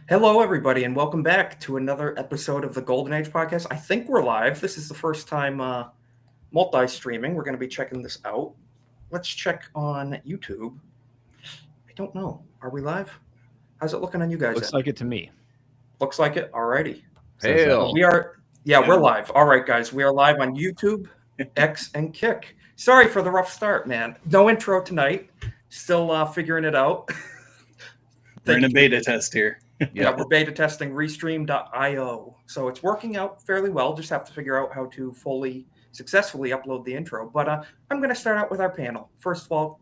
Hello, everybody, and welcome back to another episode of the Golden Age podcast. I think we're live. This is the first time multi-streaming. We're going to be checking this out. Let's check on YouTube. I don't know. Are we live? How's it looking on you guys? Looks like it to me. Looks like it. Alrighty. Hail. We are. Yeah, we're live. All right, guys. We are live on YouTube, X, and Kick. Sorry for the rough start, man. No intro tonight. Still figuring it out. We're in a beta test here. Yeah, we're beta testing Restream.io. So it's working out fairly well. Just have to figure out how to successfully upload the intro. But I'm going to start out with our panel. First of all,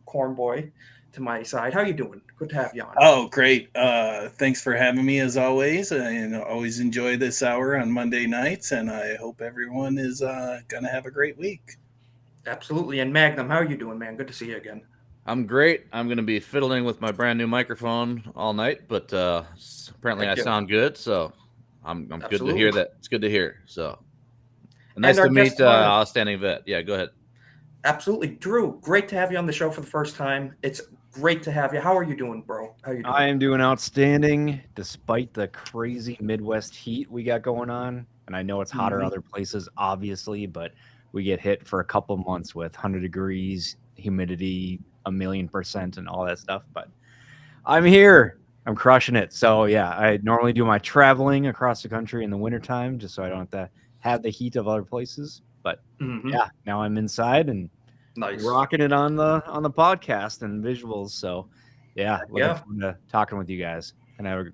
Corn Boy to my side. How you doing? Good to have you on. Oh, great. Thanks for having me as always. I always enjoy this hour on Monday nights, and I hope everyone is going to have a great week. Absolutely. And Magnum, how are you doing, man? Good to see you again. I'm great. I'm going to be fiddling with my brand new microphone all night, but apparently I sound good, so I'm good to hear that. It's good to hear. So nice to meet Outstanding Vet. Yeah, go ahead. Absolutely. Drew, great to have you on the show for the first time. It's great to have you. How are you doing, bro? How are you doing? I am doing outstanding despite the crazy Midwest heat we got going on. And I know it's hotter other places, obviously, but we get hit for a couple months with 100 degrees, humidity, 1,000,000%, and all that stuff. But I'm here. I'm crushing it. So, yeah, I normally do my traveling across the country in the wintertime just so I don't have to have the heat of other places. But yeah, now I'm inside and rocking it on the podcast and visuals. So yeah, looking forward to talking with you guys and have an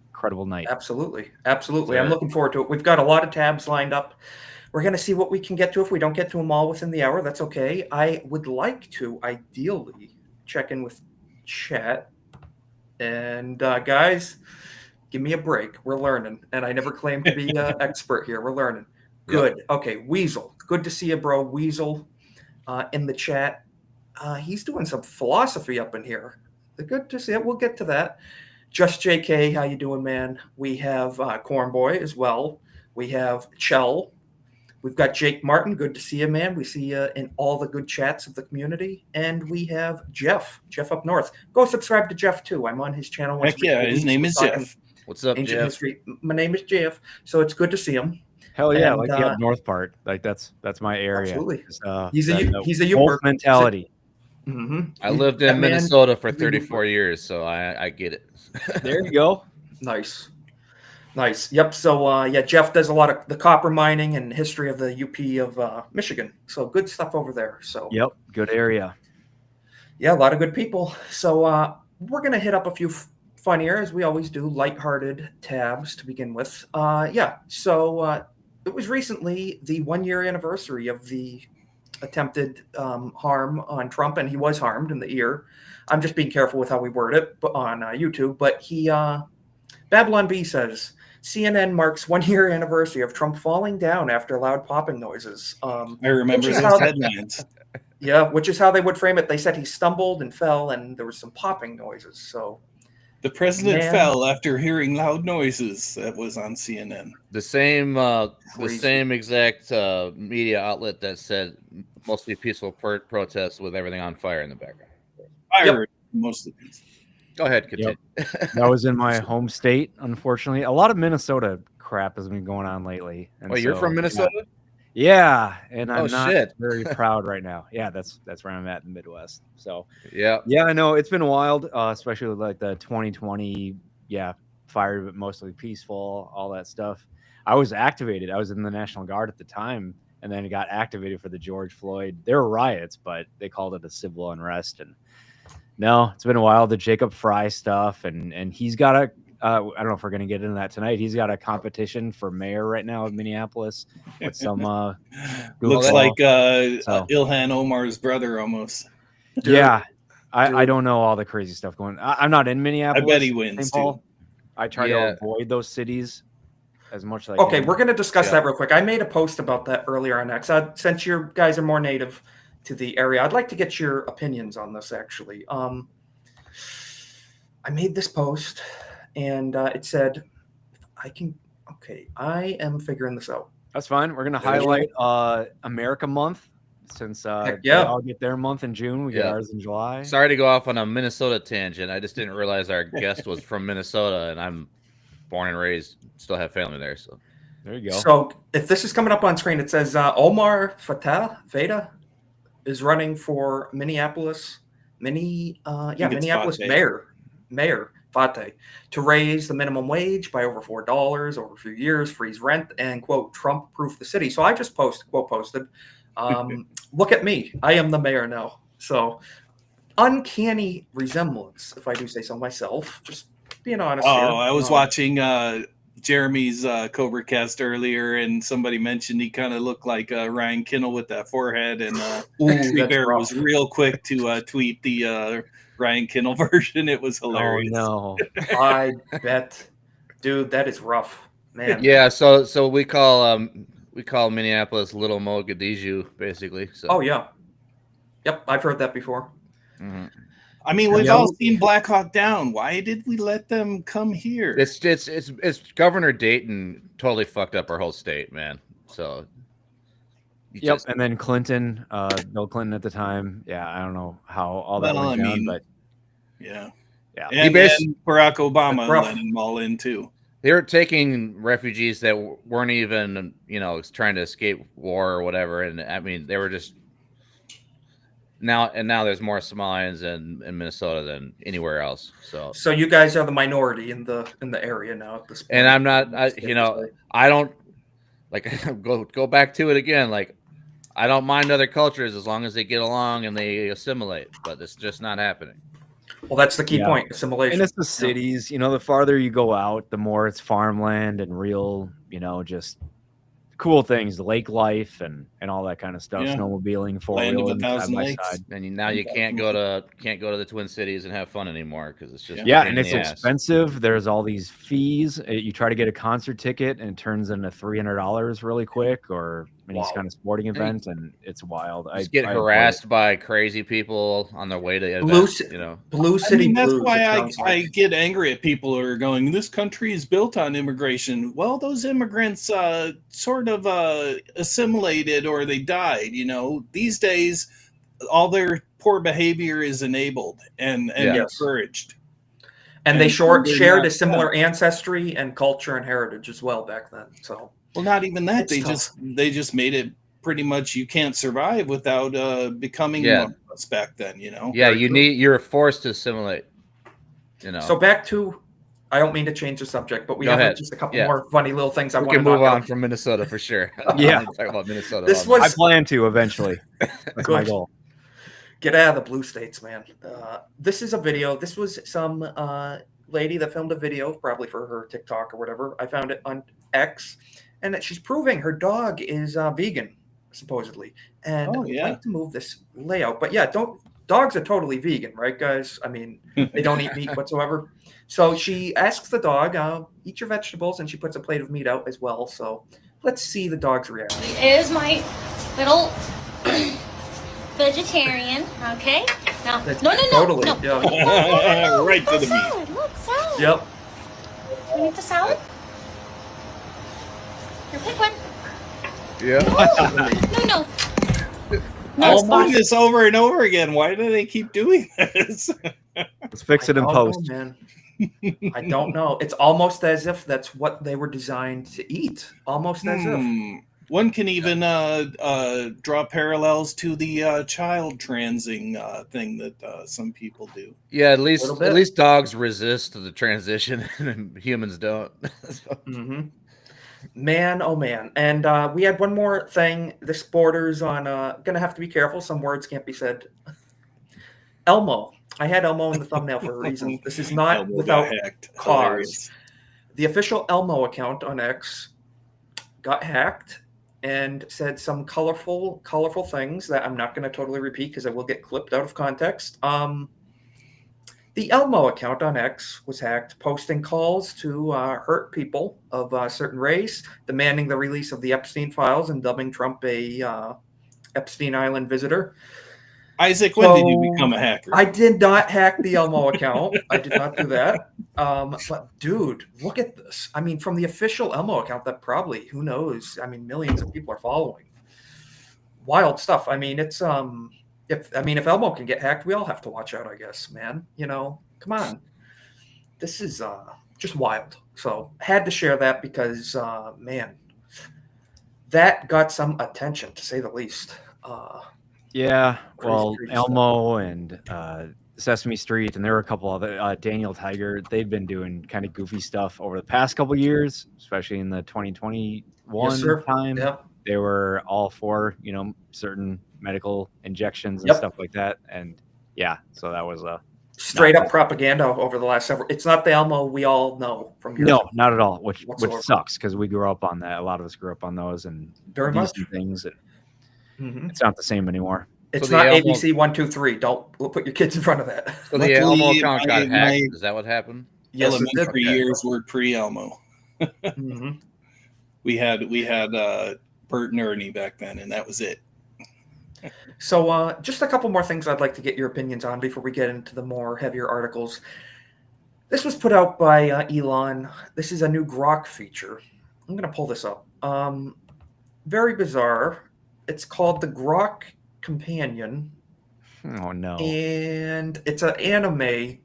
incredible night. Absolutely. I'm looking forward to it. We've got a lot of tabs lined up. We're going to see what we can get to. If we don't get to them all within the hour, that's okay. I would like to ideally check in with chat. And guys, give me a break. We're learning. And I never claimed to be an expert here. We're learning. Good. Yep. Okay. Weasel. Good to see you, bro. Weasel in the chat. He's doing some philosophy up in here. Good to see it. We'll get to that. Just JK. How you doing, man? We have Corn Boy as well. We have Chell. We've got Jake Martin. Good to see you, man. We see you in all the good chats of the community. And we have Jeff up north. Go subscribe to Jeff, too. I'm on his channel. Heck yeah, his name is Jeff. What's up, Jeff? History. My name is Jeff. So it's good to see him. Hell yeah, like the up north part. Like that's my area. Absolutely. He's a Uber mentality. I lived in Minnesota for 34 years, so I get it. There you go. Nice. Yep. So Jeff does a lot of the copper mining and history of the UP of Michigan. So good stuff over there. So yep, good area. Yeah, a lot of good people. So we're gonna hit up a few funnier, as we always do, lighthearted tabs to begin with. So it was recently the 1-year anniversary of the attempted harm on Trump, and he was harmed in the ear. I'm just being careful with how we word it on YouTube. But he, Babylon B says, CNN marks 1-year anniversary of Trump falling down after loud popping noises. I remember those headlines. Yeah, which is how they would frame it. They said he stumbled and fell, and there was some popping noises. So the president fell after hearing loud noises. That was on CNN. The same exact media outlet that said mostly peaceful protests with everything on fire in the background. Fire, most of these. Go ahead, continue. Yep. That was in my home state, unfortunately. A lot of Minnesota crap has been going on lately. And you're from Minnesota? Yeah, and I'm not very proud right now. Yeah, that's where I'm at in the Midwest. So yeah, I know it's been wild, especially with like the 2020, fire, but mostly peaceful, all that stuff. I was activated. I was in the National Guard at the time, and then it got activated for the George Floyd. There were riots, but they called it a civil unrest. And no, it's been a while. The Jacob Fry stuff, and he's got a. I don't know if we're going to get into that tonight. He's got a competition for mayor right now of Minneapolis with some looks like Ilhan Omar's brother almost. Yeah, I don't know all the crazy stuff going. I'm not in Minneapolis. I bet he wins too. I try to avoid those cities as much as I can. Okay, we're going to discuss that real quick. I made a post about that earlier on X. Since you guys are more native to the area, I'd like to get your opinions on this. Actually, I made this post. And it said, I am figuring this out. That's fine. We're going to highlight America Month since Heck they all get their month in June. We get ours in July. Sorry to go off on a Minnesota tangent. I just didn't realize our guest was from Minnesota, and I'm born and raised, still have family there. So there you go. So if this is coming up on screen, it says Omar Veda is running for Minneapolis. Minneapolis Mayor Fate to raise the minimum wage by over $4 over a few years, freeze rent, and quote Trump-proof the city. So I just posted. Look at me, I am the mayor now. So uncanny resemblance, if I do say so myself. Just being honest. Oh, I was watching Jeremy's Cobra Cast earlier, and somebody mentioned he kind of looked like Ryan Kinnell with that forehead, and Tree Bear was real quick to tweet the Ryan Kinnell version. It was hilarious. Oh no, I bet, dude, that is rough, man. Yeah, so we call Minneapolis Little Mogadishu, basically. So. Oh yeah, yep, I've heard that before. Mm-hmm. I mean, we've all seen Black Hawk Down. Why did we let them come here? It's Governor Dayton totally fucked up our whole state, man. So. And then Clinton, Bill Clinton at the time. Yeah, I don't know how all that went down, but yeah. And Barack Obama let them all in too. They were taking refugees that weren't even, trying to escape war or whatever, and I mean, they were just now there's more Somalians in Minnesota than anywhere else. So you guys are the minority in the area now at this point. And I'm not, I don't like go back to it again, like. I don't mind other cultures as long as they get along and they assimilate, but it's just not happening. Well, that's the key point, assimilation. And it's the cities, the farther you go out, the more it's farmland and real, just cool things, lake life and all that kind of stuff, snowmobiling, four-wheeling, side by side. And now you can't go to the Twin Cities and have fun anymore because it's just and it's expensive. There's all these fees. You try to get a concert ticket and it turns into $300 really quick, or any kind of sporting event, and it's wild. I get harassed by crazy people on their way to Blue City. I mean, that's why I get angry at people who are going, this country is built on immigration. Well, those immigrants sort of assimilated or they died. These days, all their poor behavior is enabled and encouraged. And they shared a similar ancestry and culture and heritage as well back then. So. Well, not even that. They just made it pretty much you can't survive without becoming us back then, Yeah, you're forced to assimilate. So back to, I don't mean to change the subject, but we have just a couple more funny little things I want to move on from Minnesota for sure. Yeah, talk about Minnesota. I plan to eventually. That's my goal. Get out of the blue states, man. This is a video. This was some lady that filmed a video, probably for her TikTok or whatever. I found it on X. And that she's proving her dog is vegan, supposedly. And I'd like to move this layout. But dogs are totally vegan, right, guys? I mean, they don't eat meat whatsoever. So she asks the dog, eat your vegetables, and she puts a plate of meat out as well. So let's see the dog's reaction. Is my little vegetarian, okay? Now, totally, no. Yeah. Right to the meat. Look, salad. Yep. You want the salad? Here, pick one. Yeah. No. I'm doing this over and over again. Why do they keep doing this? Let's fix it in post. Man. I don't know. It's almost as if that's what they were designed to eat. Almost as if. One can even draw parallels to the child transing thing that some people do. Yeah, at least dogs resist the transition and humans don't. Man, oh man. And we had one more thing. This borders on gonna have to be careful. Some words can't be said. Elmo. I had Elmo in the thumbnail for a reason. This is not Elmo without cause. Hilarious. The official Elmo account on X got hacked and said some colorful things that I'm not going to totally repeat because I will get clipped out of context. The Elmo account on X was hacked, posting calls to hurt people of a certain race, demanding the release of the Epstein files and dubbing Trump a Epstein Island visitor. Isaac, when did you become a hacker? I did not hack the Elmo account. I did not do that. But dude, look at this. I mean, from the official Elmo account that probably, who knows? I mean, millions of people are following. wild stuff. I mean, it's if Elmo can get hacked, we all have to watch out, I guess, man. Come on. This is just wild. So had to share that because man, that got some attention to say the least. Yeah, Crazy Elmo and Sesame Street, and there were a couple other Daniel Tiger. They've been doing kind of goofy stuff over the past couple years, especially in the 2021 time. Yeah. They were all for certain medical injections and stuff like that, and yeah, so that was a straight up propaganda over the last several. It's not the Elmo we all know from years ago. Not at all. Which sucks because we grew up on that. A lot of us grew up on those and very much things. And it's not the same anymore. It's not ABC 1, 2, 3. Don't put your kids in front of that. So the Elmo account got hacked. Is that what happened? Yes, elementary years were pre-Elmo. We had Bert and Ernie back then, and that was it. So just a couple more things I'd like to get your opinions on before we get into the more heavier articles. This was put out by Elon. This is a new Grok feature. I'm going to pull this up. Very bizarre. It's called the Grok Companion. Oh, no. And it's an anime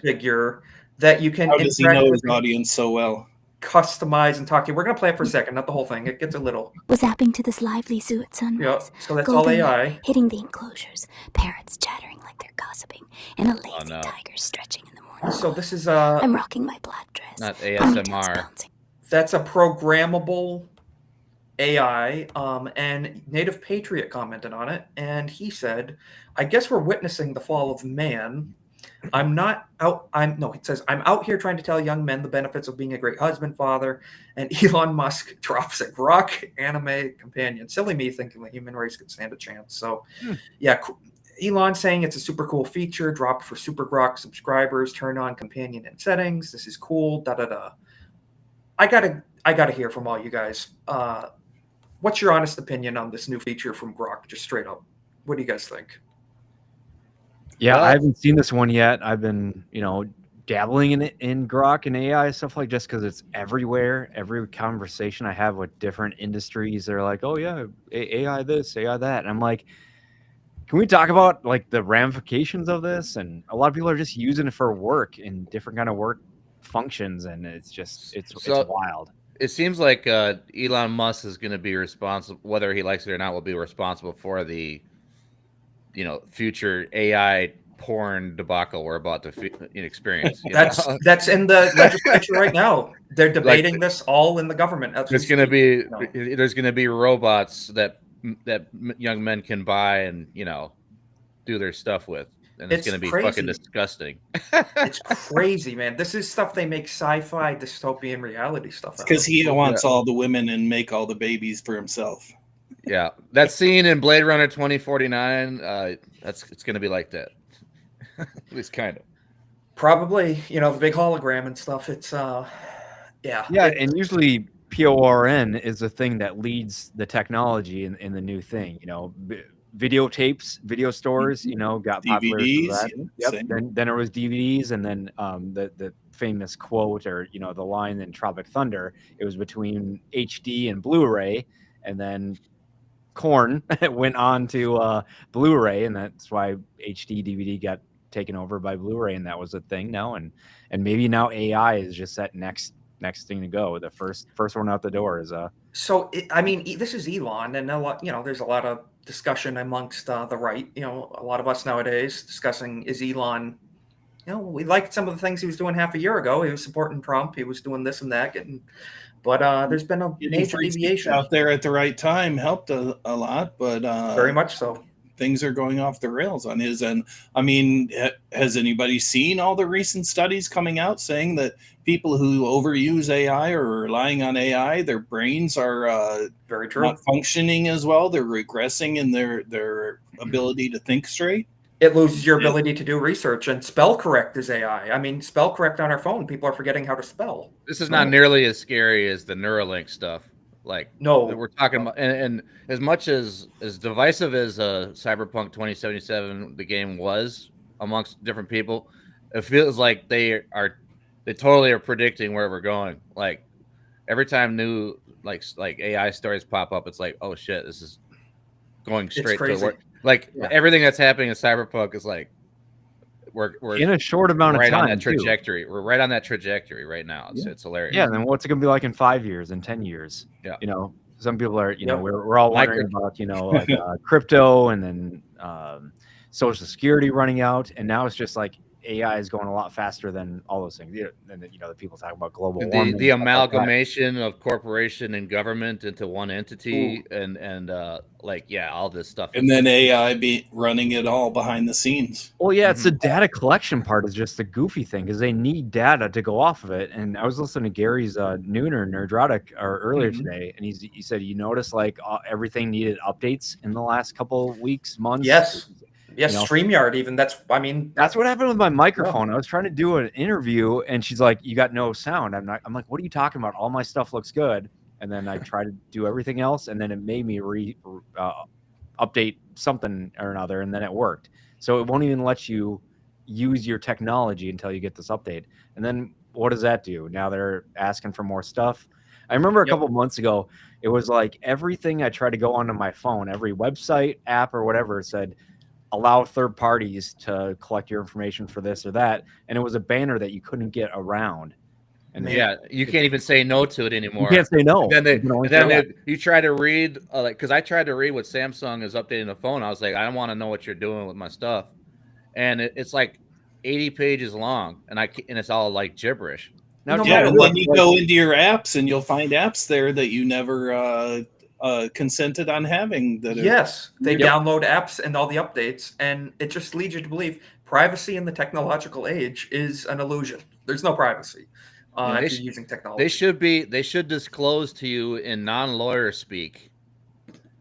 figure that you can How does he know his audience so well? Customize and talk to you. We're going to play it for a second, not the whole thing. It gets a little. Was zapping to this lively zoo at sunrise. Yeah, so that's all AI. Hitting the enclosures, parrots chattering like they're gossiping, and a lazy tiger stretching in the morning. So this is I'm rocking my black dress. Not ASMR. That's a programmable AI, and Native Patriot commented on it, and he said, I guess we're witnessing the fall of man. It says, I'm out here trying to tell young men the benefits of being a great husband, father, and Elon Musk drops a Grok anime companion. Silly me thinking the human race could stand a chance. So, yeah, Elon saying it's a super cool feature, drop for Super Grok subscribers, turn on companion in settings. This is cool, da-da-da. I gotta hear from all you guys. What's your honest opinion on this new feature from Grok? Just straight up. What do you guys think? Yeah, I haven't seen this one yet. I've been, dabbling in Grok and AI stuff like just because it's everywhere. Every conversation I have with different industries, they're like, "Oh yeah, AI this, AI that," and I'm like, "Can we talk about like the ramifications of this?" And a lot of people are just using it for work and different kind of work functions, and it's wild. It seems like Elon Musk is going to be responsible, whether he likes it or not, will be responsible for the future AI porn debacle we're about to experience. That's in the legislature right now. They're debating this all in the government. There's going to be robots that young men can buy and do their stuff with, and it's going to be fucking disgusting. It's crazy, man. This is stuff they make sci-fi dystopian reality stuff. Because he wants all the women and make all the babies for himself. Yeah, that scene in Blade Runner 2049, it's going to be like that. At least kind of. Probably, the big hologram and stuff. It's yeah. And usually PORN is the thing that leads the technology in the new thing. Videotapes, video stores, got popular DVDs, for that. Yep. Then it was DVDs, and then the famous quote or the line in Tropic Thunder. It was between HD and Blu-ray, and then Korn went on to Blu-ray, and that's why HD DVD got taken over by Blu-ray, and that was a thing now. And maybe now AI is just that next thing to go. The first one out the door is So this is Elon, and a lot, there's a lot of discussion amongst the right. A lot of us nowadays discussing is Elon. We liked some of the things he was doing half a year ago. He was supporting Trump. He was doing this and that, but there's been a major deviation out there at the right time. Helped a lot, but very much so. Things are going off the rails on his end. I mean, has anybody seen all the recent studies coming out saying that people who overuse AI or are relying on AI, their brains are very true, not functioning as well? They're regressing in their ability to think straight. It loses your ability to do research, and spell correct is AI. I mean, spell correct on our phone. People are forgetting how to spell. This is not nearly as scary as the Neuralink stuff. No, we're talking about, and as much as divisive as Cyberpunk 2077 the game was amongst different people, it feels like they totally are predicting where we're going. Like every time new like AI stories pop up, it's like, oh shit, this is going straight to work. Like everything that's happening in cyberpunk is like we're in a short amount of time on that trajectory. Too. We're right on that trajectory right now. It's hilarious. Yeah, and then what's it gonna be like in 5 years, in 10 years? Yeah, you know, some people are, you know, we're all wondering about, you know, like crypto, and then Social Security running out, and now it's just like AI is going a lot faster than all those things. And you know, the people talk about global warming. The amalgamation of corporation and government into one entity, and like all this stuff, and then AI be running it all behind the scenes. Well, yeah, it's the data collection part is just the goofy thing, because they need data to go off of it. And I was listening to Gary's Nooner Nerdrotic earlier today, and he said, you notice like everything needed updates in the last couple of weeks, months. Yes. Yes, you know? StreamYard even. That's what happened with my microphone. I was trying to do an interview, and she's like, "You got no sound." I'm like, "What are you talking about? All my stuff looks good." And then I tried to do everything else, and then it made me update something or another, and then it worked. So it won't even let you use your technology until you get this update. And then what does that do? Now they're asking for more stuff. I remember a couple months ago, it was like everything I tried to go onto my phone, every website, app, or whatever, said, allow third parties to collect your information for this or that, and it was a banner that you couldn't get around. And you can't even say no to it anymore. You can't say no. You try to read, like, because I tried to read what Samsung is updating the phone. I was like, I don't want to know what you're doing with my stuff, and it's like 80 pages long, and it's all like gibberish. Now, and then you go into your apps, and you'll find apps there that you never consented on having. They download apps and all the updates, and it just leads you to believe privacy in the technological age is an illusion. There's no privacy if you're using technology. They should disclose to you in non-lawyer speak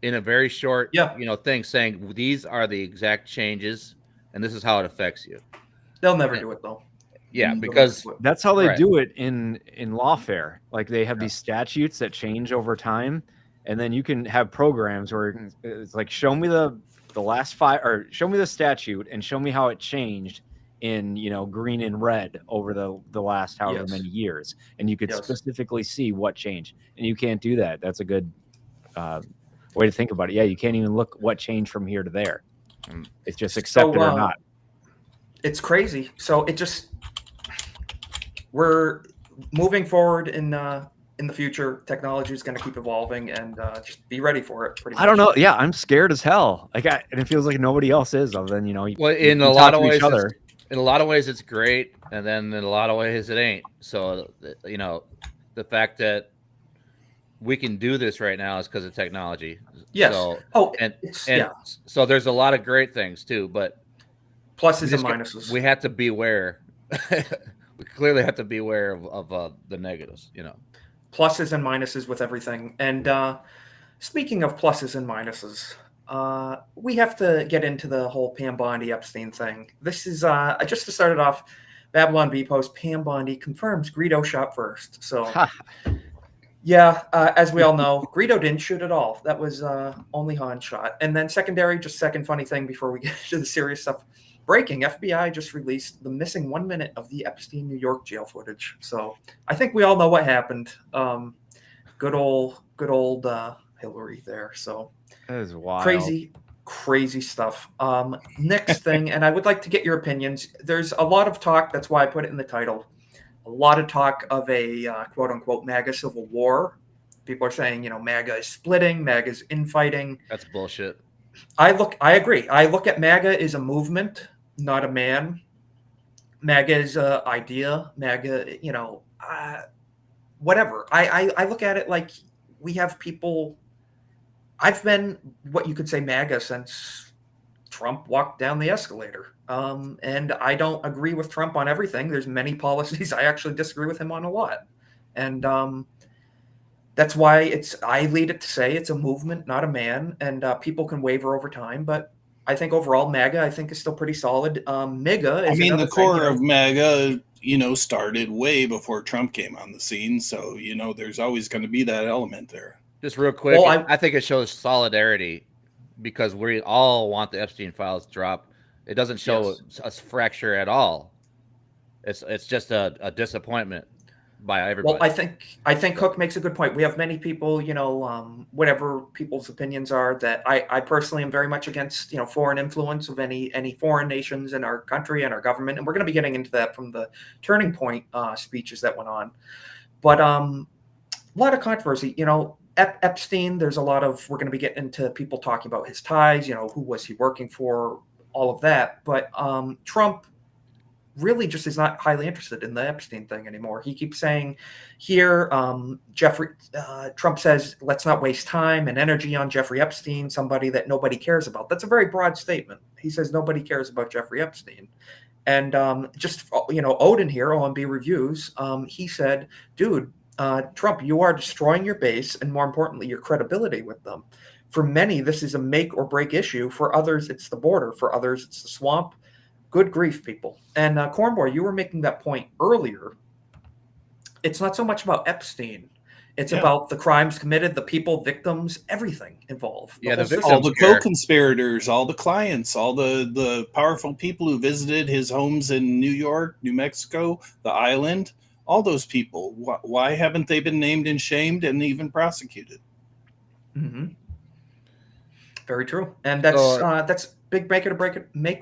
in a very short thing, saying these are the exact changes and this is how it affects you. They'll never do it though. Yeah, because that's how they do it in lawfare. Like they have these statutes that change over time. And then you can have programs where it's like, show me the last 5, or show me the statute and show me how it changed in, you know, green and red over the last however many years. And you could specifically see what changed. And you can't do that. That's a good way to think about it. Yeah, you can't even look what changed from here to there. It's just accepted or not. It's crazy. So we're moving forward in the future. Technology is going to keep evolving, and just be ready for it. Pretty much. I don't know. Yeah, I'm scared as hell. Like, and it feels like nobody else is, other than, you know. Well, in a lot of ways, it's great, and then in a lot of ways, it ain't. So, you know, the fact that we can do this right now is because of technology. Yes. So, so there's a lot of great things too, but pluses and minuses. We have to beware. We clearly have to be aware of the negatives, you know. Pluses and minuses with everything. And speaking of pluses and minuses, we have to get into the whole Pam Bondi Epstein thing. This is just to start it off, Babylon Bee post, Pam Bondi confirms Greedo shot first. So as we all know, Greedo didn't shoot at all. That was only Han shot. And then second funny thing before we get to the serious stuff. Breaking, FBI just released the missing 1 minute of the Epstein New York jail footage. So I think we all know what happened. Good old Hillary there. So that is wild. Crazy stuff. Next thing, and I would like to get your opinions. There's a lot of talk. That's why I put it in the title. A lot of talk of a quote unquote MAGA civil war. People are saying, you know, MAGA is splitting, MAGA is infighting. That's bullshit. I agree. I look at MAGA as a movement, not a man. MAGA is an idea. MAGA, you know, whatever. I look at it like we have people. I've been what you could say MAGA since Trump walked down the escalator. And I don't agree with Trump on everything. There's many policies I actually disagree with him on a lot. And that's why I lead it to say it's a movement, not a man, and people can waver over time. But I think overall, MAGA, I think, is still pretty solid. MAGA is the core of MAGA, you know, started way before Trump came on the scene. So, you know, there's always going to be that element there. Just real quick, I think it shows solidarity because we all want the Epstein files dropped. It doesn't show a fracture at all. It's just a disappointment. by everybody. Well, I think Hook makes a good point. We have many people, whatever people's opinions are, that I personally am very much against, foreign influence of any foreign nations in our country and our government, and we're going to be getting into that from the Turning Point speeches that went on. But a lot of controversy, Epstein. There's a lot of we're going to be getting into people talking about his ties. Who was he working for, all of that. But Trump really just is not highly interested in the Epstein thing anymore. He keeps saying here, Trump says, let's not waste time and energy on Jeffrey Epstein, somebody that nobody cares about. That's a very broad statement. He says nobody cares about Jeffrey Epstein. And Odin here, OMB Reviews, he said, dude, Trump, you are destroying your base and, more importantly, your credibility with them. For many, this is a make or break issue. For others, it's the border. For others, it's the swamp. Good grief, people. And Cornboy, you were making that point earlier. It's not so much about Epstein. It's about the crimes committed, the people, victims, everything involved. All the co-conspirators, all the clients, all the powerful people who visited his homes in New York, New Mexico, the island, all those people. Why haven't they been named and shamed and even prosecuted? Mm-hmm. Very true. And that's big make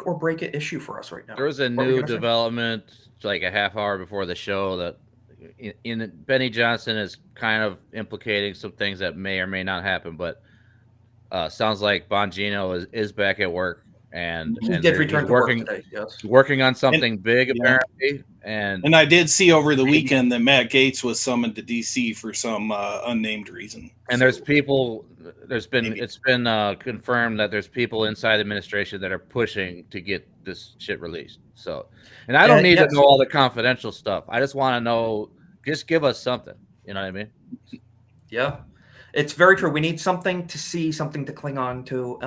or break it issue for us right now. There was a new development like a half hour before the show that in Benny Johnson is kind of implicating some things that may or may not happen, but sounds like Bongino is back at work and he did return to work today. Yes, working on something big apparently. And I did see over the weekend that Matt Gaetz was summoned to DC for some unnamed reason. And it's been confirmed that there's people inside the administration that are pushing to get this shit released. So, and I don't need to know all the confidential stuff. I just want to know, just give us something. You know what I mean? Yeah, it's very true. We need something to see, something to cling on to.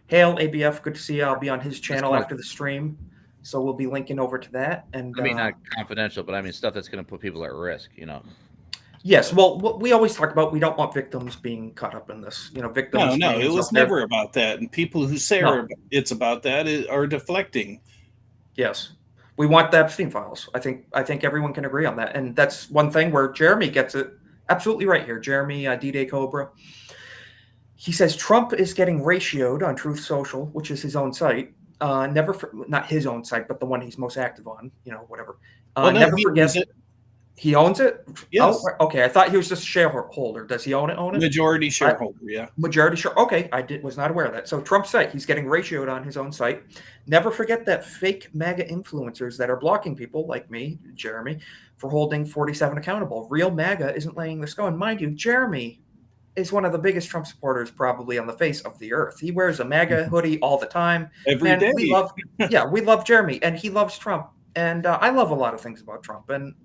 Hail ABF, good to see you. I'll be on his channel after the stream. So we'll be linking over to that. And I mean, not confidential, but I mean stuff that's going to put people at risk, Yes, well, what we always talk about, we don't want victims being caught up in this. Victims. No, it was never about that. And people who say it's about that are deflecting. Yes, we want the Epstein files. I think everyone can agree on that, and that's one thing where Jeremy gets it absolutely right here. Jeremy, D-Day Cobra. He says Trump is getting ratioed on Truth Social, which is his own site. Not his own site, but the one he's most active on. Whatever. Never forget it. He owns it? Yes. Oh, okay. I thought he was just a shareholder. Does he own it? Majority shareholder, yeah. Majority share. Okay. Was not aware of that. So Trump's site, he's getting ratioed on his own site. Never forget that fake MAGA influencers that are blocking people like me, Jeremy, for holding 47 accountable. Real MAGA isn't letting this go. And mind you, Jeremy is one of the biggest Trump supporters probably on the face of the earth. He wears a MAGA hoodie all the time. Every day. We love Jeremy, and he loves Trump. And I love a lot of things about Trump. And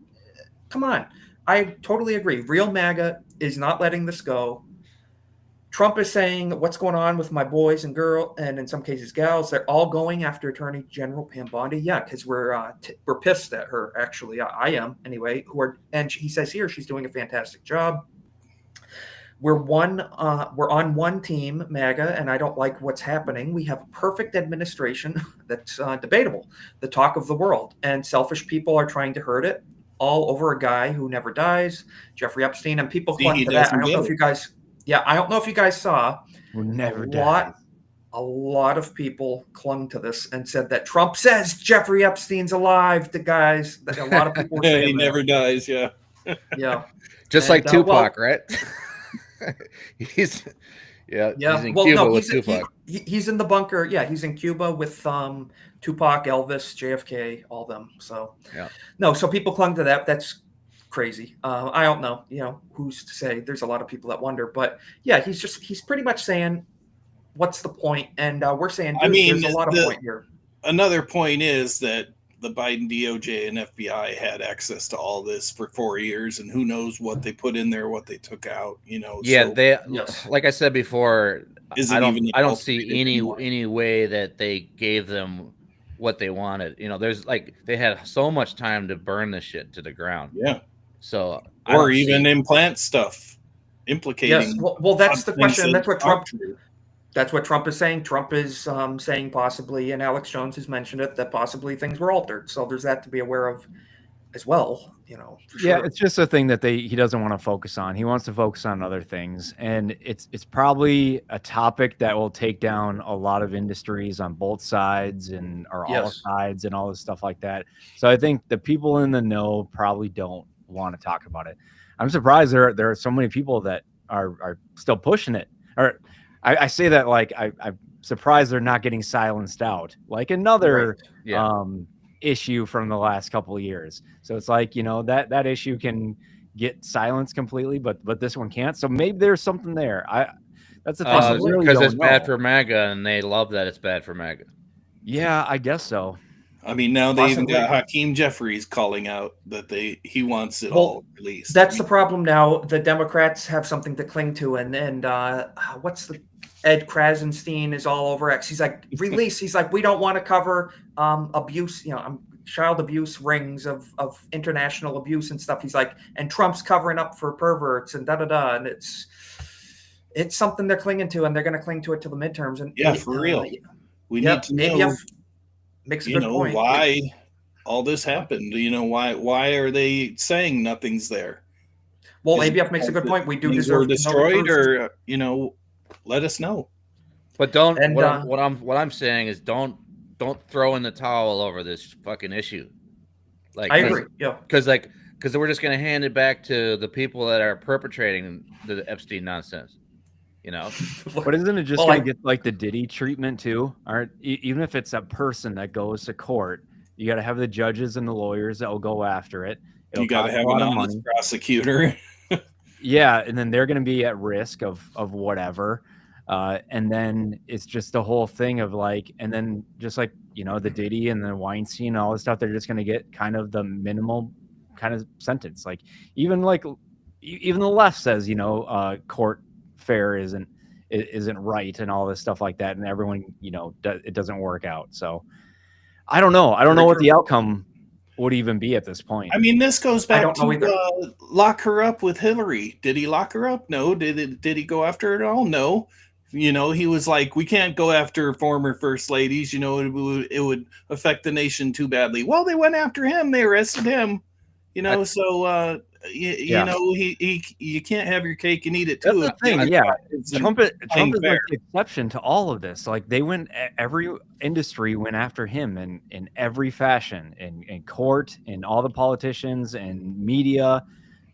come on. I totally agree. Real MAGA is not letting this go. Trump is saying, what's going on with my boys and girls, and in some cases gals? They're all going after Attorney General Pam Bondi. Yeah, because we're pissed at her, actually. I am, anyway. And he says here she's doing a fantastic job. We're on one team, MAGA, and I don't like what's happening. We have a perfect administration that's debatable, the talk of the world, and selfish people are trying to hurt it, all over a guy who never dies, Jeffrey Epstein, and people clung to that. I don't know if you guys saw. Who never dies. A lot of people clung to this and said that Trump says Jeffrey Epstein's alive. A lot of people were saying he never dies. Yeah. Yeah. Just like Tupac, right? He's in Cuba with Tupac. He's in the bunker. Yeah, he's in Cuba with Tupac, Elvis, JFK, all them. So so people clung to that. That's crazy. I don't know. Who's to say? There's a lot of people that wonder, but yeah, he's pretty much saying, what's the point? And we're saying, there's a lot of point here. Another point is that the Biden DOJ and FBI had access to all this for 4 years, and who knows what they put in there, what they took out. Yeah, like I said before, I don't see any way that they gave them what they wanted. There's they had so much time to burn this shit to the ground. Yeah. So or even implant stuff implicating. Yes. Well, that's the question. That's what Trump. That's what Trump is saying. Trump is saying possibly, and Alex Jones has mentioned it, that possibly things were altered. So there's that to be aware of as well. Yeah, it's just a thing that he doesn't want to focus on. He wants to focus on other things, and it's probably a topic that will take down a lot of industries on both sides or all sides and all this stuff like that. So I think the people in the know probably don't want to talk about it. I'm surprised there are so many people that are still pushing it. Or I say that like I'm surprised they're not getting silenced out. Like another issue from the last couple of years. So it's like, that issue can get silenced completely, but this one can't. So maybe there's something there. That's the thing. Because it's bad for MAGA, and they love that it's bad for MAGA. Yeah, I guess so. I mean, now they even got Hakeem Jeffries calling out that he wants it all released. That's the problem now. The Democrats have something to cling to, and what's the Ed Krasenstein is all over X. He's like, release. He's like, we don't want to cover abuse, child abuse rings of international abuse and stuff. He's like, and Trump's covering up for perverts and da-da-da. And it's something they're clinging to, and they're going to cling to it till the midterms. And for real. We need to know, makes a good point. Why all this happened. Why are they saying nothing's there? Well, ABF makes a good point. We do deserve destroyed, or let us know. But don't. And, what I'm saying is don't throw in the towel over this fucking issue. Like, I agree. Yeah. Because we're just gonna hand it back to the people that are perpetrating the Epstein nonsense. But isn't it just gonna get like the Diddy treatment too? Even if it's a person that goes to court, you got to have the judges and the lawyers that will go after it. You got to have an honest prosecutor. Yeah, and then they're going to be at risk of whatever. And then it's just the whole thing of like, and then just like, the Diddy and the Weinstein and all this stuff, they're just going to get kind of the minimal kind of sentence. Like even the left says, court fare isn't right and all this stuff like that. And everyone, it doesn't work out. So I don't know. I don't know what the outcome would even be at this point. I mean, this goes back to lock her up with Hillary. Did he lock her up? No. Did he go after her at all? No. He was like, we can't go after former first ladies. It would affect the nation too badly. Well, they went after him. They arrested him. You can't have your cake and eat it too. That's the thing. Yeah, Trump is like the exception to all of this. Like every industry went after him in every fashion, in court, in all the politicians and media,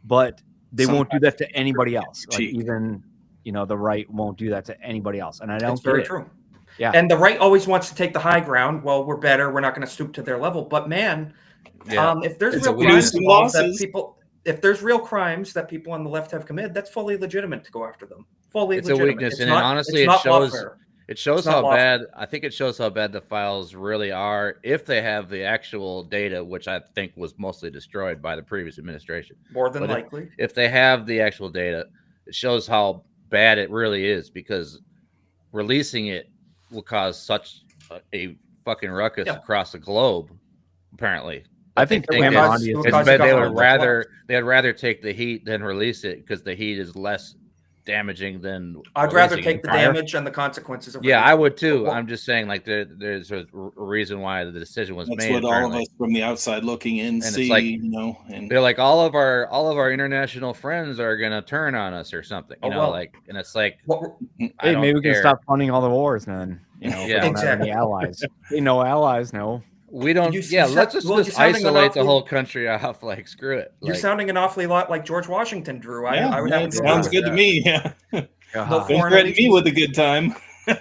but they won't do that to anybody else. Like even the right won't do that to anybody else, and I don't. That's very true. Yeah, and the right always wants to take the high ground. Well, we're better. We're not going to stoop to their level. But man, if there's real crimes that people. If there's real crimes that people on the left have committed, that's fully legitimate to go after them. Fully legitimate. A weakness, and honestly, it shows how bad. I think it shows how bad the files really are if they have the actual data, which I think was mostly destroyed by the previous administration. More than likely, if they have the actual data, it shows how bad it really is, because releasing it will cause such a fucking ruckus across the globe. Apparently. I think they'd rather take the heat than release it, because the heat is less damaging than. I'd rather take the damage and the consequences of. Yeah, I would too. I'm just saying, like there's a reason why the decision was made. That's what all of us from the outside looking in and see. Like, and they're like, all of our international friends are gonna turn on us or something. And it's like, hey, maybe we can stop funding all the wars then. Exactly. Any allies. No allies. No. We don't. Let's just isolate the whole country off. Like, screw it. You're sounding an awfully lot like George Washington, Drew. Sounds good to me. Yeah. Don't threaten me with a good time.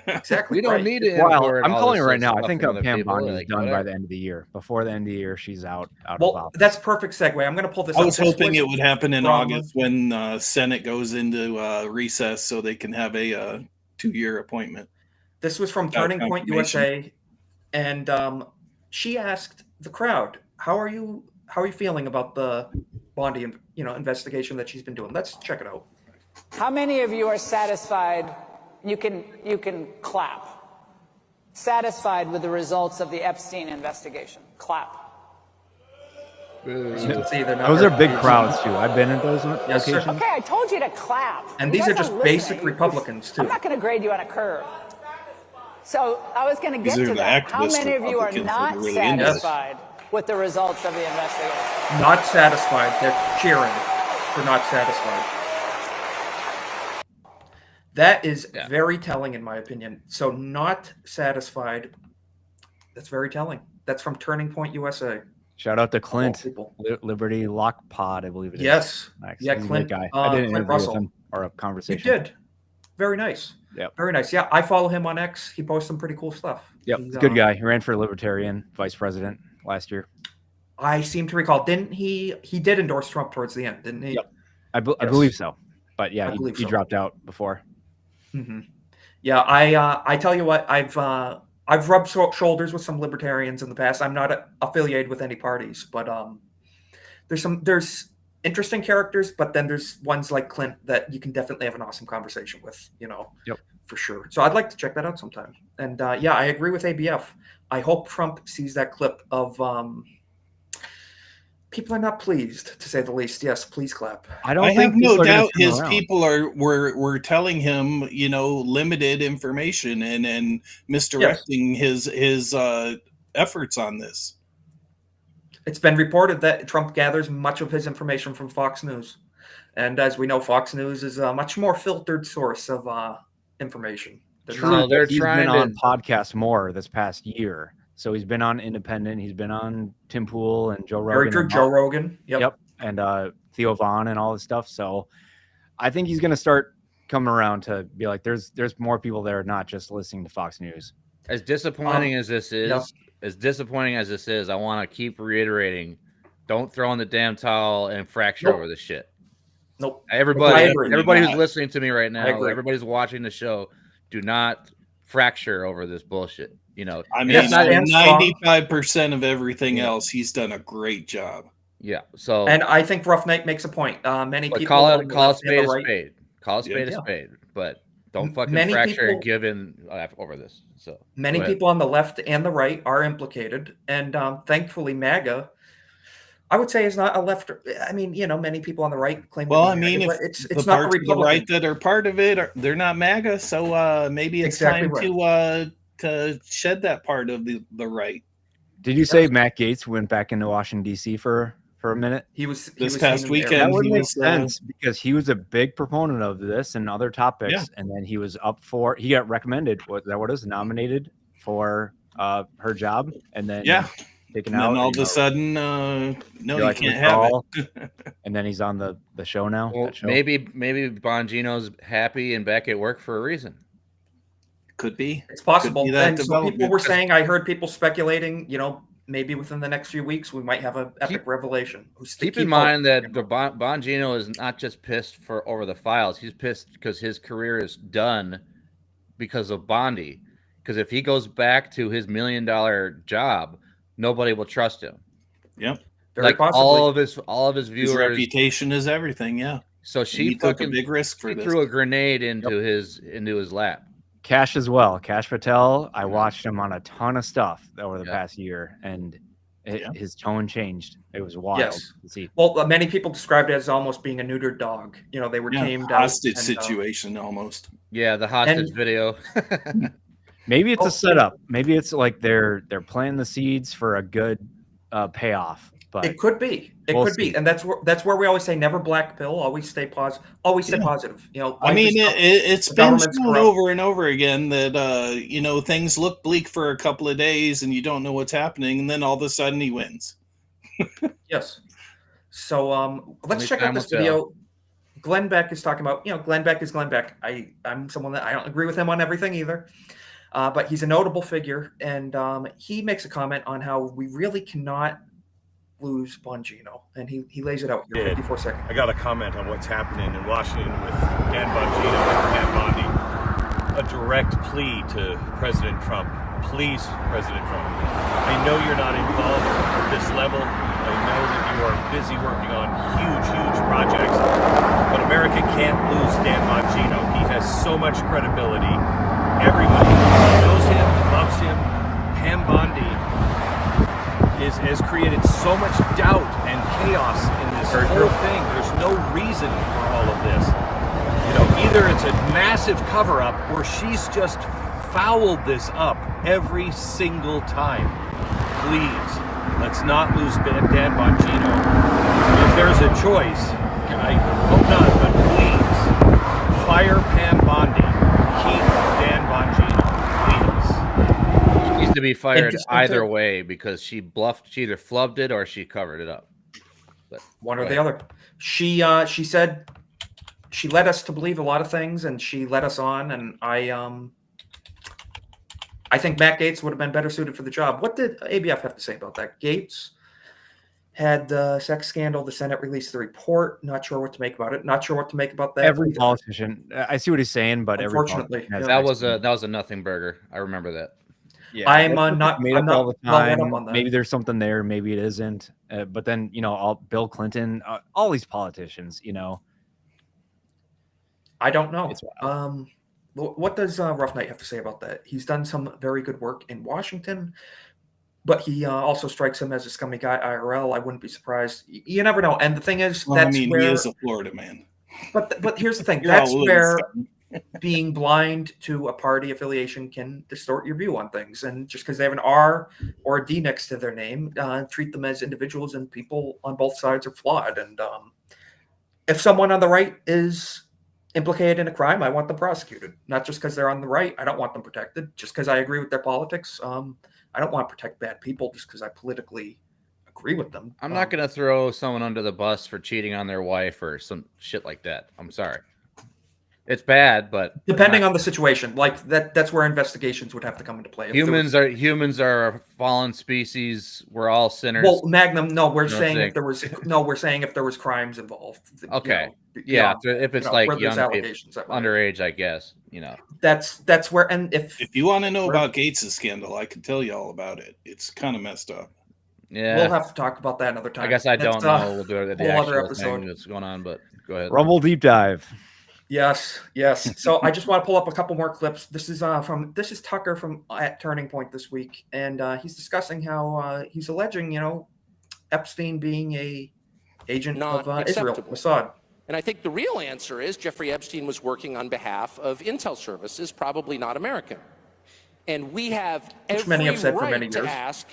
Exactly. We don't need it. Well, I'm calling her right now. I think Pam Bondi is done by the end of the year. Before the end of the year, she's out of office. That's perfect segue. I'm going to pull this. I was hoping it would happen in August when Senate goes into recess, so they can have a 2-year appointment. This was from Turning Point USA, and she asked the crowd, "How are you feeling about the Bondi, investigation that she's been doing?" Let's check it out. How many of you are satisfied? You can clap. Satisfied with the results of the Epstein investigation? Clap. Those are big crowds too. I've been at those locations. Okay, I told you to clap. And these are just basic Republicans too. I'm not going to grade you on a curve. So I was going to get to that. How many of you are not satisfied with the results of the investigation. Not satisfied. They're cheering for not satisfied. That is very telling, in my opinion. So not satisfied. That's very telling. That's from Turning Point USA. Shout out to Clint, Liberty Lock Pod, I believe it is. Yes. Nice. Yeah, He's Clint. A great guy. I did an Clint interview Russell. with him or a conversation. You did. Very nice. Yep. Very nice. Yeah, I follow him on X. He posts some pretty cool stuff. Yep. He's good guy. He ran for Libertarian vice president last year. I seem to recall. Didn't he? He did endorse Trump towards the end, didn't he? Yep. I believe so. But yeah, he so. dropped out before. Mm-hmm. Yeah, I tell you what, I've rubbed shoulders with some libertarians in the past. I'm not affiliated with any parties, but there's interesting characters, but then there's ones like Clint that you can definitely have an awesome conversation with, for sure. So I'd like to check that out sometime. And yeah, I agree with ABF. I hope Trump sees that clip of people are not pleased, to say the least. Yes, please clap. I have no doubt his people were telling him, limited information and misdirecting his efforts on this. It's been reported that Trump gathers much of his information from Fox News. And as we know, Fox News is a much more filtered source of information. True. He's been on podcasts more this past year. So he's been on Independent. He's been on Tim Pool and Joe Rogan. Very true. Joe Rogan. Yep. And Theo Vaughn and all this stuff. So I think he's going to start coming around to be like, there's more people there, not just listening to Fox News. As disappointing as this is, I want to keep reiterating, don't throw in the damn towel and fracture over this shit. Nope. Everybody who's listening to me right now, everybody's watching the show, do not fracture over this bullshit. I mean, 95% of everything else, he's done a great job. Yeah. So, and I think Rough Night makes a point. Many people call a spade a spade. Call a spade a spade. But don't fucking fracture and give in over this. So many people on the left and the right are implicated, and thankfully, MAGA, I would say, is not a left. I mean, many people on the right claim. Well, I mean, if it's not the right that are part of it, they're not MAGA. So maybe it's time to shed that part of the right. Did you say Matt Gaetz went back into Washington D.C. for a minute? He was this past weekend. That would make sense because he was a big proponent of this and other topics, and then he was he got recommended. Nominated for her job, and then taken out. And all of a sudden, no, you can't have it. And then he's on the show now. Well, maybe Bongino's happy and back at work for a reason. Could be. It's possible. And so people were saying, I heard people speculating, maybe within the next few weeks, we might have an epic revelation. Keep in mind that Bongino is not just pissed over the files. He's pissed because his career is done because of Bondi. Because if he goes back to his $1 million job, nobody will trust him. Yep. Like all of his viewers. His reputation is everything. Yeah. So she took a big risk for this. Threw a grenade into his lap. Cash as well. Cash Patel, I watched him on a ton of stuff over the past year, and his tone changed. It was wild to see. Well, many people described it as almost being a neutered dog. They were tamed hostage situation almost. Yeah, the hostage video. Maybe it's a setup. Maybe it's like they're planting the seeds for a good payoff. But it could be. It could be, and that's where we always say never black pill. Always stay positive. Always stay positive. I mean, it's been shown over and over again that things look bleak for a couple of days, and you don't know what's happening, and then all of a sudden he wins. Yes. So let's check out this video. Glenn Beck is talking about. Glenn Beck is Glenn Beck. I'm someone that I don't agree with him on everything either. But he's a notable figure, and he makes a comment on how we really cannot lose Bongino, and he lays it out here. 54 seconds. I got a comment on what's happening in Washington with Dan Bongino and Pam Bondi. A direct plea to President Trump. Please, President Trump, I know you're not involved at this level. I know that you are busy working on huge projects, but America can't lose Dan Bongino. He has so much credibility. Everybody knows him, loves him. Pam Bondi has created so much doubt and chaos in this whole thing. There's no reason for all of this. Either it's a massive cover-up or she's just fouled this up every single time. Please, Let's not lose Dan Bongino. If there's a choice, I hope not, but please fire Pam Bondi. Keep Dan Bongino, please. She needs to be fired either way because she bluffed. She either flubbed it or she covered it up. But one or the other. She said she led us to believe a lot of things, and she led us on. And I think Matt Gaetz would have been better suited for the job. What did ABF have to say about that? Gaetz had the sex scandal. The Senate released the report. Not sure what to make about it. Not sure what to make about that. Every politician, I see what he's saying, but unfortunately, that was a nothing burger. I remember that. Yeah, I'm not made up all the time. Well, on that. Maybe there's something there, maybe it isn't. But then Bill Clinton, all these politicians, I don't know. What does Rough Knight have to say about that? He's done some very good work in Washington, but he also strikes him as a scummy guy IRL. I wouldn't be surprised. You never know. And the thing is, where he is a Florida man. But here's the thing. That's where being blind to a party affiliation can distort your view on things. And just because they have an R or a D next to their name, treat them as individuals, and people on both sides are flawed. And if someone on the right is implicated in a crime, I want them prosecuted. Not just because they're on the right. I don't want them protected. Just because I agree with their politics. I don't want to protect bad people just because I politically agree with them. I'm not going to throw someone under the bus for cheating on their wife or some shit like that. I'm sorry. It's bad, but depending on the situation, like that's where investigations would have to come into play. Humans are a fallen species. We're all sinners. Well, Magnum, no, we're saying if there was crimes involved. Okay. If it's like young people, underage, I guess, That's where, and if you want to know about Gates' scandal, I can tell you all about it. It's kind of messed up. Yeah. We'll have to talk about that another time. I guess I don't know. We'll do it at the actual thing that's going on, but go ahead. Rumble deep dive. Yes. So I just want to pull up a couple more clips. This is Tucker from at Turning Point this week, and he's discussing how he's alleging, Epstein being a agent of Israel, Mossad. And I think the real answer is Jeffrey Epstein was working on behalf of intel services, probably not American. And we have every right to ask,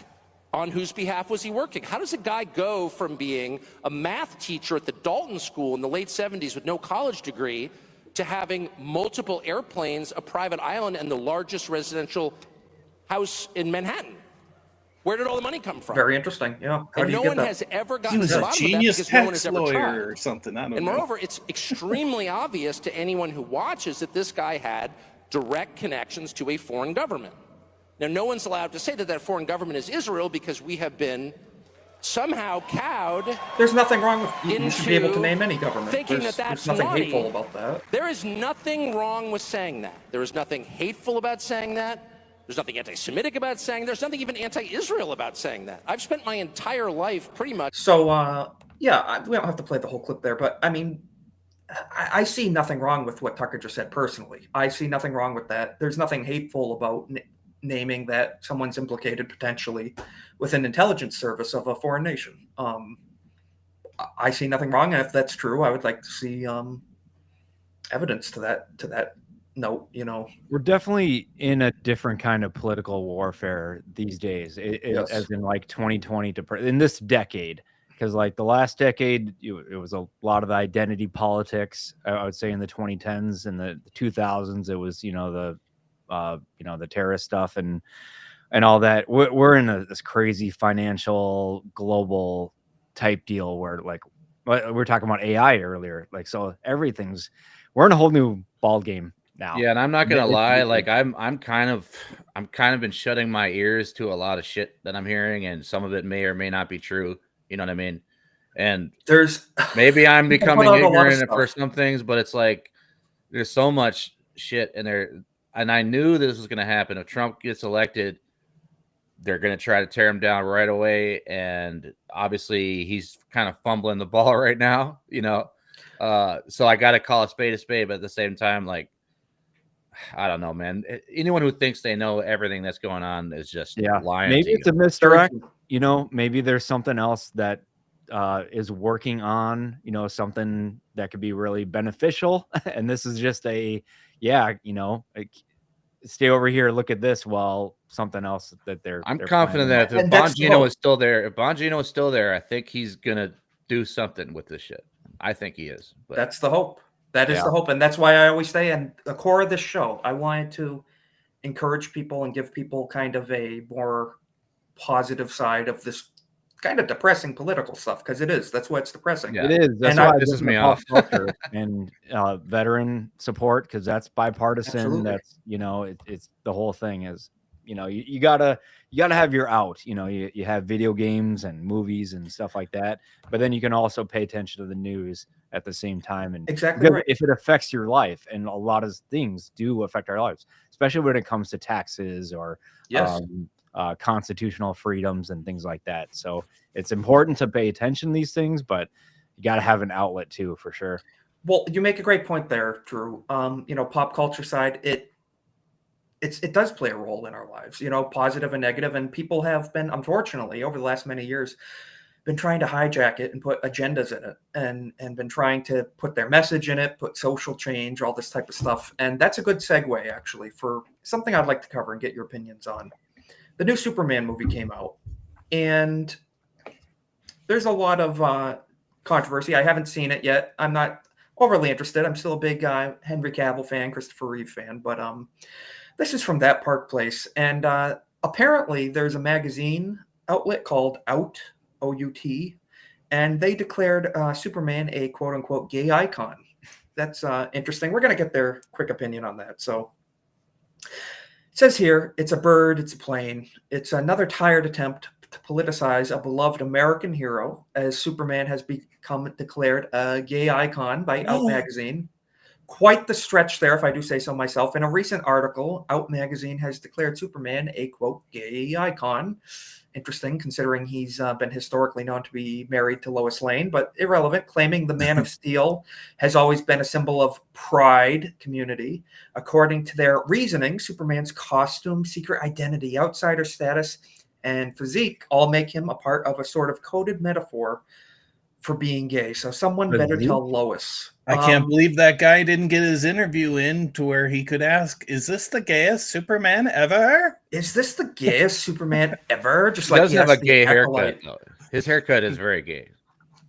on whose behalf was he working? How does a guy go from being a math teacher at the Dalton School in the late 70s with no college degree to having multiple airplanes, a private island, and the largest residential house in Manhattan? Where did all the money come from? Very interesting. Yeah. And no one has ever gotten to the bottom of that because no one has ever tried. Or something. I don't know. And moreover, it's extremely obvious to anyone who watches that this guy had direct connections to a foreign government. Now, no one's allowed to say that that foreign government is Israel because we have been somehow cowed. There's nothing wrong with you should be able to name any government. Thinking there's nothing hateful about that. There is nothing wrong with saying that. There is nothing hateful about saying that. There's nothing anti-Semitic about saying that. There's nothing even anti-Israel about saying that. I've spent my entire life pretty much. So, we don't have to play the whole clip there, but I mean, I see nothing wrong with what Tucker just said personally. I see nothing wrong with that. There's nothing hateful about naming that someone's implicated potentially with an intelligence service of a foreign nation. I see nothing wrong, and if that's true, I would like to see evidence to that note. We're definitely in a different kind of political warfare these days, Yes. as in like 2020 in this decade. Because like the last decade, it was a lot of the identity politics. I would say in the 2010s and the 2000s, it was the terrorist stuff and all that. We're in this crazy financial global type deal where like we were talking about AI earlier. Like so, we're in a whole new ball game now. Yeah, and I'm not gonna lie, like I'm kind of been shutting my ears to a lot of shit that I'm hearing, and some of it may or may not be true. You know what I mean? And maybe I'm becoming ignorant for some things, but it's like there's so much shit in there. And I knew this was going to happen. If Trump gets elected, they're going to try to tear him down right away. And obviously, he's kind of fumbling the ball right now, So I got to call a spade, but at the same time, like, I don't know, man. Anyone who thinks they know everything that's going on is just lying. Maybe it's a misdirect. Maybe there's something else that is working on, something that could be really beneficial. And this is just stay over here, look at this, while something else that I'm they're confident that if And Bongino is still there, I think he's gonna do something with this shit. I think he is. But that's the hope. That is the hope, and that's why I always say, and the core of this show, I wanted to encourage people and give people kind of a more positive side of this kind of depressing political stuff, because it is. That's why it's depressing. Yeah. It is. That's why this is me off. Culture and veteran support, because that's bipartisan. Absolutely. That's it's the whole thing is you gotta have your out. You have video games and movies and stuff like that, but then you can also pay attention to the news at the same time. And exactly right. If it affects your life, and a lot of things do affect our lives, especially when it comes to taxes or constitutional freedoms and things like that. So it's important to pay attention to these things, but you got to have an outlet too, for sure. Well, you make a great point there, Drew. Pop culture side, it does play a role in our lives, positive and negative. And people have been, unfortunately, over the last many years, been trying to hijack it and put agendas in it, and been trying to put their message in it, put social change, all this type of stuff. And that's a good segue, actually, for something I'd like to cover and get your opinions on. The new Superman movie came out, and there's a lot of controversy. I haven't seen it yet. I'm not overly interested. I'm still a big Henry Cavill fan, Christopher Reeve fan, but this is from That Park Place. And apparently there's a magazine outlet called Out, O-U-T, and they declared Superman a quote-unquote gay icon. That's interesting. We're going to get their quick opinion on that. So it says here, it's a bird, it's a plane. It's another tired attempt to politicize a beloved American hero, as Superman has become declared a gay icon by Out magazine. Quite the stretch there, if I do say so myself. In a recent article, Out magazine has declared Superman a, quote, gay icon. Interesting, considering he's been historically known to be married to Lois Lane, but irrelevant, claiming the Man of Steel has always been a symbol of pride community. According to their reasoning, Superman's costume, secret identity, outsider status, and physique all make him a part of a sort of coded metaphor for being gay. So someone better tell Lois. I can't believe that guy didn't get his interview in to where he could ask, is this the gayest Superman ever? Is this the gayest Superman ever? Just he like doesn't have a gay haircut. No. His haircut is very gay.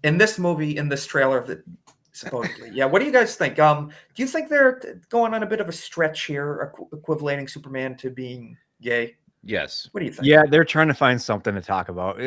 In this movie, in this trailer, supposedly. Yeah. What do you guys think? Do you think they're going on a bit of a stretch here, equating Superman to being gay? Yes. What do you think? Yeah, they're trying to find something to talk about.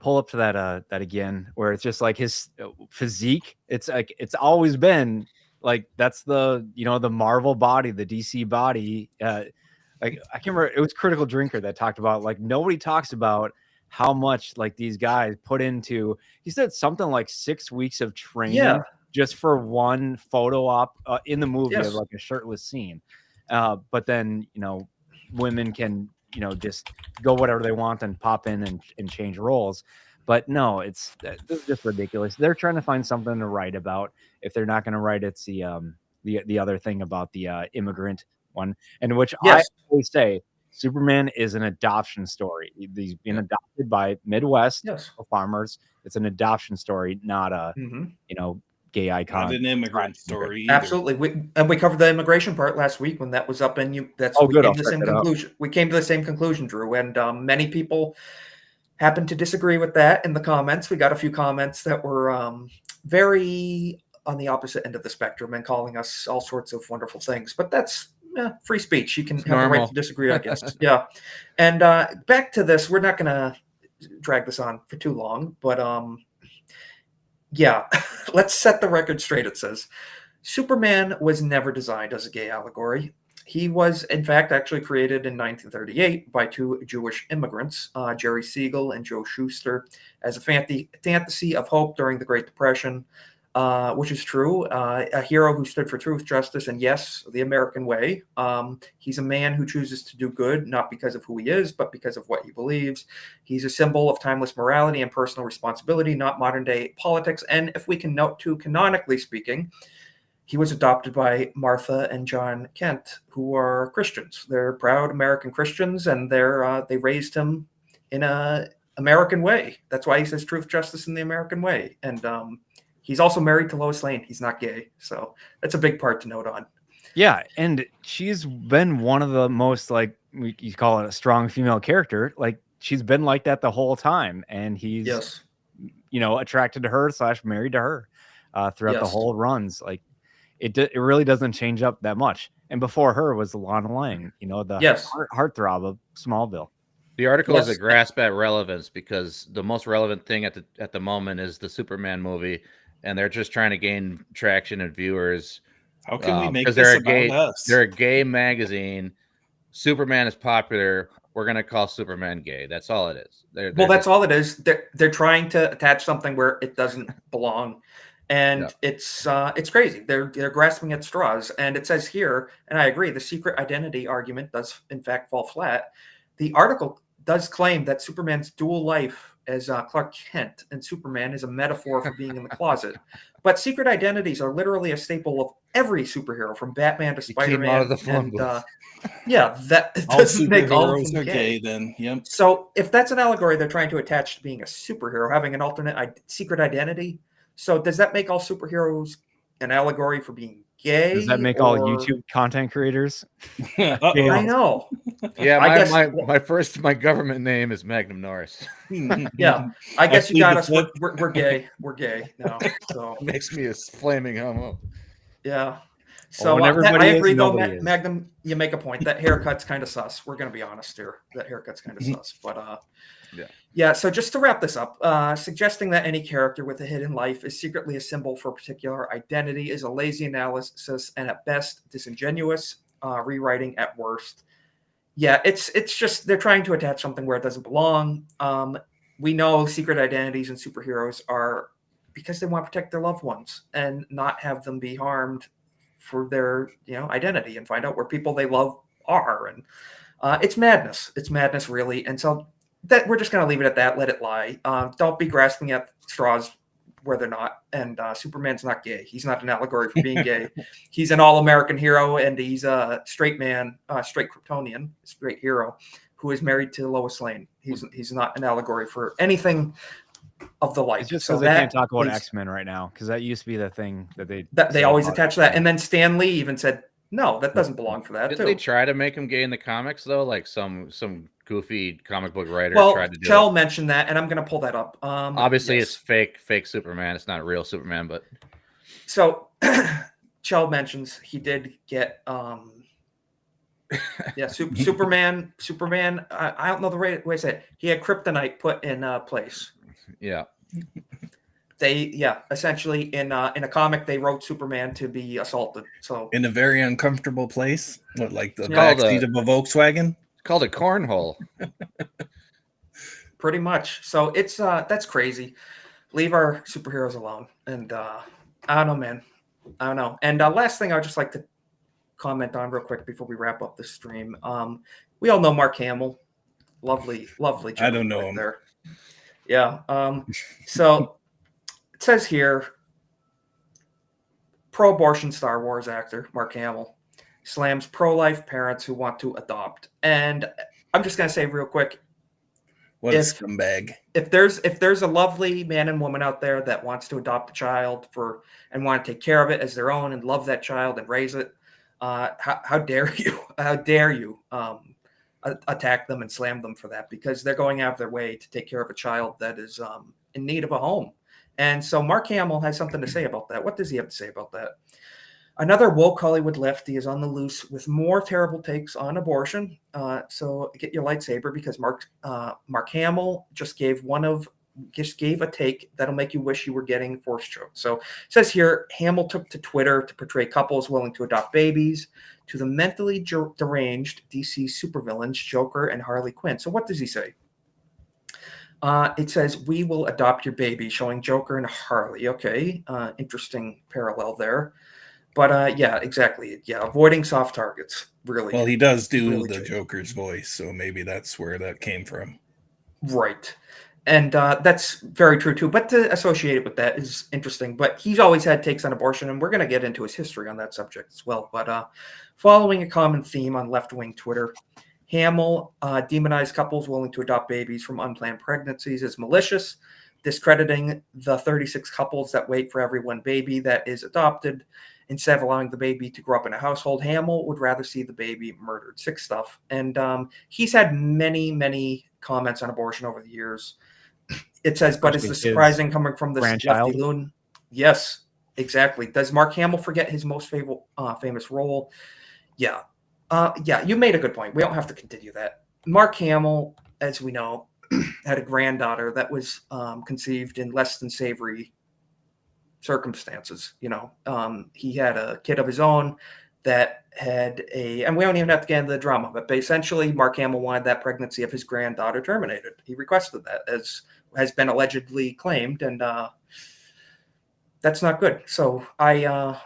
Pull up to that again, where it's just like his physique. It's like it's always been like that's the the Marvel body, the DC body. Like I can't remember. It was Critical Drinker that talked about like nobody talks about how much like these guys put into. He said something like 6 weeks of training just for one photo op in the movie of like a shirtless scene. But then women can just go whatever they want and pop in and change roles. But no, this is just ridiculous. They're trying to find something to write about. If they're not going to write, it's the other thing about the immigrant one, and which I always say Superman is an adoption story. He's been adopted by Midwest farmers. It's an adoption story, not a gay icon. Not an immigrant story either. Absolutely. We covered the immigration part last week when that was up, and we came to the same conclusion. We came to the same conclusion, Drew, and many people happened to disagree with that in the comments. We got a few comments that were very on the opposite end of the spectrum and calling us all sorts of wonderful things. But that's free speech. You can have the right to disagree, I guess. Yeah. And back to this, we're not going to drag this on for too long, but yeah, let's set the record straight. It says Superman was never designed as a gay allegory. He was, in fact, actually created in 1938 by two Jewish immigrants, Jerry Siegel and Joe Shuster, as a fantasy of hope during the Great Depression, which is true. A hero who stood for truth, justice, and yes, the American way. He's a man who chooses to do good, not because of who he is, but because of what he believes. He's a symbol of timeless morality and personal responsibility, not modern day politics. And if we can note too, canonically speaking, he was adopted by Martha and John Kent, who are Christians. They're proud American Christians, and they raised him in a American way. That's why he says truth, justice, and the American way. And he's also married to Lois Lane. He's not gay. So that's a big part to note on. Yeah, and she's been one of the most, like, you call it a strong female character. Like, she's been like that the whole time, and he's, attracted to her / married to her throughout the whole runs. Like, it really doesn't change up that much. And before her was Lana Lang, the heartthrob of Smallville. The article is a grasp at relevance because the most relevant thing at the moment is the Superman movie, and they're just trying to gain traction and viewers. How can we make this about us? They're a gay magazine. Superman is popular. We're gonna call Superman gay. That's all it is. That's all it is. They're trying to attach something where it doesn't belong, and it's crazy. They're grasping at straws. And it says here, and I agree, the secret identity argument does in fact fall flat. The article does claim that Superman's dual life as Clark Kent and Superman is a metaphor for being in the closet. But secret identities are literally a staple of every superhero, from Batman to Spider-Man. Out of the phone booth. That doesn't make all of them gay. Then. Yep. So if that's an allegory they're trying to attach to being a superhero, having an alternate secret identity, so does that make all superheroes an allegory for being gay? Does that make all YouTube content creators? I know. Yeah, my government name is Magnum Norris. Yeah, I guess you got us. We're gay. We're gay now. So it makes me a flaming homo. Yeah. So I agree, though, Magnum. You make a point. That haircut's kind of sus. We're going to be honest here. That haircut's kind of sus. But yeah. So just to wrap this up, suggesting that any character with a hidden life is secretly a symbol for a particular identity is a lazy analysis and at best disingenuous, rewriting at worst. Yeah, it's just they're trying to attach something where it doesn't belong. We know secret identities and superheroes are because they want to protect their loved ones and not have them be harmed for their identity and find out where people they love are. And it's madness. It's madness, really. And so that we're just going to leave it at that. Let it lie. Don't be grasping at straws where they're not. And Superman's not gay. He's not an allegory for being gay. He's an all-American hero, and he's a straight man, straight Kryptonian, straight hero who is married to Lois Lane. He's not an allegory for anything of the like. It's just because they can't talk about X-Men right now, because that used to be the thing that they always attach that. And then Stan Lee even said, no, that doesn't belong for that. Didn't they try to make him gay in the comics though? Like some goofy comic book writer tried to do Chell mentioned that, and I'm going to pull that up. Obviously, it's fake Superman. It's not real Superman, but so Chell mentions he did get Superman. I don't know the way to say it. He had kryptonite put in place. Yeah. Essentially in a comic they wrote Superman to be assaulted. So in a very uncomfortable place, like the backseat of a Volkswagen. It's called a cornhole. Pretty much. So it's that's crazy. Leave our superheroes alone. And I don't know, man. I don't know. And last thing I'd just like to comment on real quick before we wrap up the stream. We all know Mark Hamill. Lovely. I don't know him. There. Yeah. So it says here, pro-abortion Star Wars actor Mark Hamill slams pro-life parents who want to adopt. And I'm just going to say real quick, what a scumbag. If there's a lovely man and woman out there that wants to adopt a child and want to take care of it as their own and love that child and raise it, how dare you? How dare you attack them and slam them for that? Because they're going out of their way to take care of a child that is in need of a home. And so Mark Hamill has something to say about that. What does he have to say about that? Another woke Hollywood lefty is on the loose with more terrible takes on abortion. So get your lightsaber, because Mark Hamill just gave a take that'll make you wish you were getting force choked. So it says here, Hamill took to Twitter to portray couples willing to adopt babies to the mentally deranged DC supervillains Joker and Harley Quinn. So what does he say? It says, "We will adopt your baby," showing Joker and Harley. Okay, interesting parallel there. But yeah, exactly. Yeah, avoiding soft targets. Really. Well, he does do really the Joker's voice, so maybe that's where that came from. Right. And that's very true, too. But to associate it with that is interesting. But he's always had takes on abortion, and we're going to get into his history on that subject as well. But following a common theme on left-wing Twitter, Hamill demonized couples willing to adopt babies from unplanned pregnancies as malicious, discrediting the 36 couples that wait for every one baby that is adopted, instead of allowing the baby to grow up in a household. Hamill would rather see the baby murdered. Sick stuff. And he's had many comments on abortion over the years. It says, but is this surprising coming from this lefty loon? Yes, exactly. Does Mark Hamill forget his most famous role? Yeah. Yeah, you made a good point. We don't have to continue that. Mark Hamill, as we know, had a granddaughter that was conceived in less than savory circumstances. He had a kid of his own that had and we don't even have to get into the drama, but essentially Mark Hamill wanted that pregnancy of his granddaughter terminated. He requested that, as has been allegedly claimed, and that's not good. So I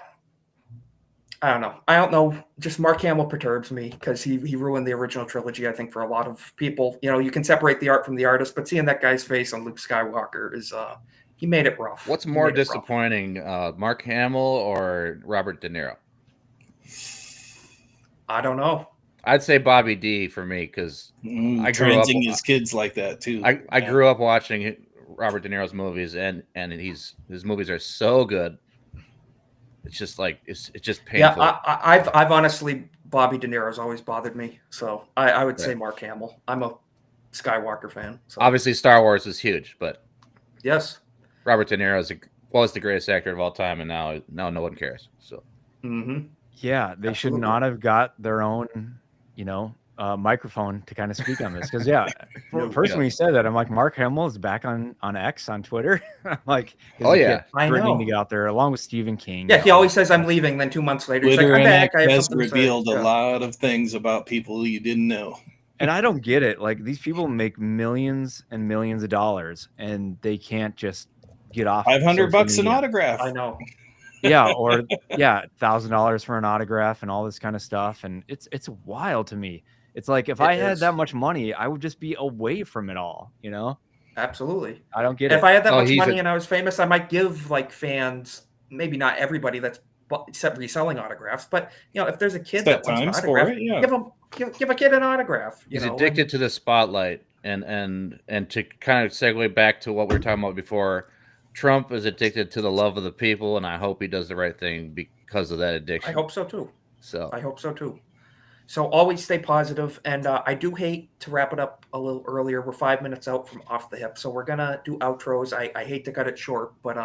don't know. I don't know. Just Mark Hamill perturbs me because he ruined the original trilogy, I think, for a lot of people. You can separate the art from the artist, but seeing that guy's face on Luke Skywalker is he made it rough. What's more disappointing, Mark Hamill or Robert De Niro? I don't know. I'd say Bobby D for me because I grew up his kids like that too. I grew up watching Robert De Niro's movies, and his movies are so good. It's just like it's just painful. Yeah, I've honestly, Bobby De Niro's always bothered me, so I would say Mark Hamill. I'm a Skywalker fan. So. Obviously, Star Wars is huge, but yes, Robert De Niro was the greatest actor of all time, and now no one cares. So, yeah, they should not have got their own, microphone to kind of speak on this because first when he said that, I'm like, Mark Hamill is back on X on Twitter. I'm like, I know to get out there along with Stephen King. Yeah, he always says I'm leaving, then 2 months later he's Twitter like, I'm back. has revealed a lot of things about people you didn't know. And I don't get it. Like, these people make millions and millions of dollars, and they can't just get off $500 an autograph. I know. Yeah, or $1,000 for an autograph and all this kind of stuff, and it's wild to me. It's like if I had that much money, I would just be away from it all. Absolutely. I don't get it. If I had that much money and I was famous, I might give like fans, maybe not everybody that's reselling autographs, but if there's a kid that wants an autograph, give a kid an autograph. He's addicted to the spotlight, and to kind of segue back to what we were talking about before. Trump is addicted to the love of the people, and I hope he does the right thing because of that addiction. I hope so too. I hope so too. So always stay positive, and I do hate to wrap it up a little earlier. We're 5 minutes out from off the hip, so we're gonna do outros. I hate to cut it short, but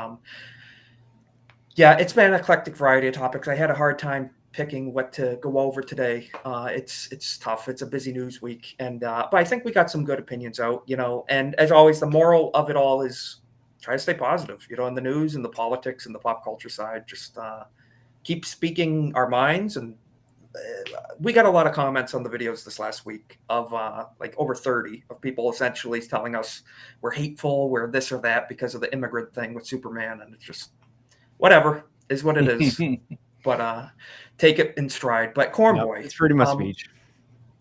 it's been an eclectic variety of topics. I had a hard time picking what to go over today. It's tough. It's a busy news week, and but I think we got some good opinions out. And as always, the moral of it all is try to stay positive, in the news and the politics and the pop culture side. Just keep speaking our minds. And we got a lot of comments on the videos this last week of like over 30 of people essentially telling us we're hateful, we're this or that because of the immigrant thing with Superman. And it's just whatever is what it is. But take it in stride. But Cornboy, it's freedom of speech.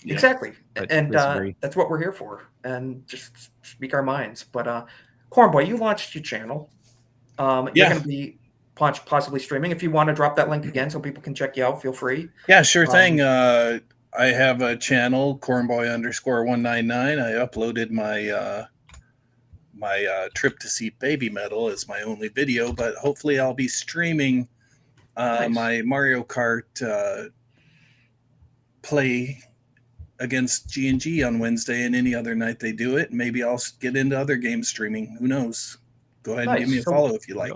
Exactly. And that's what we're here for. And just speak our minds. But Cornboy, you launched your channel. You're going to be possibly streaming. If you want to drop that link again so people can check you out, feel free. Yeah, sure thing. I have a channel, Cornboy_199. I uploaded my trip to see Baby Metal as my only video, but hopefully I'll be streaming my Mario Kart play against G&G on Wednesday and any other night they do it. Maybe I'll get into other game streaming. Who knows? Go ahead and give me a follow if you like.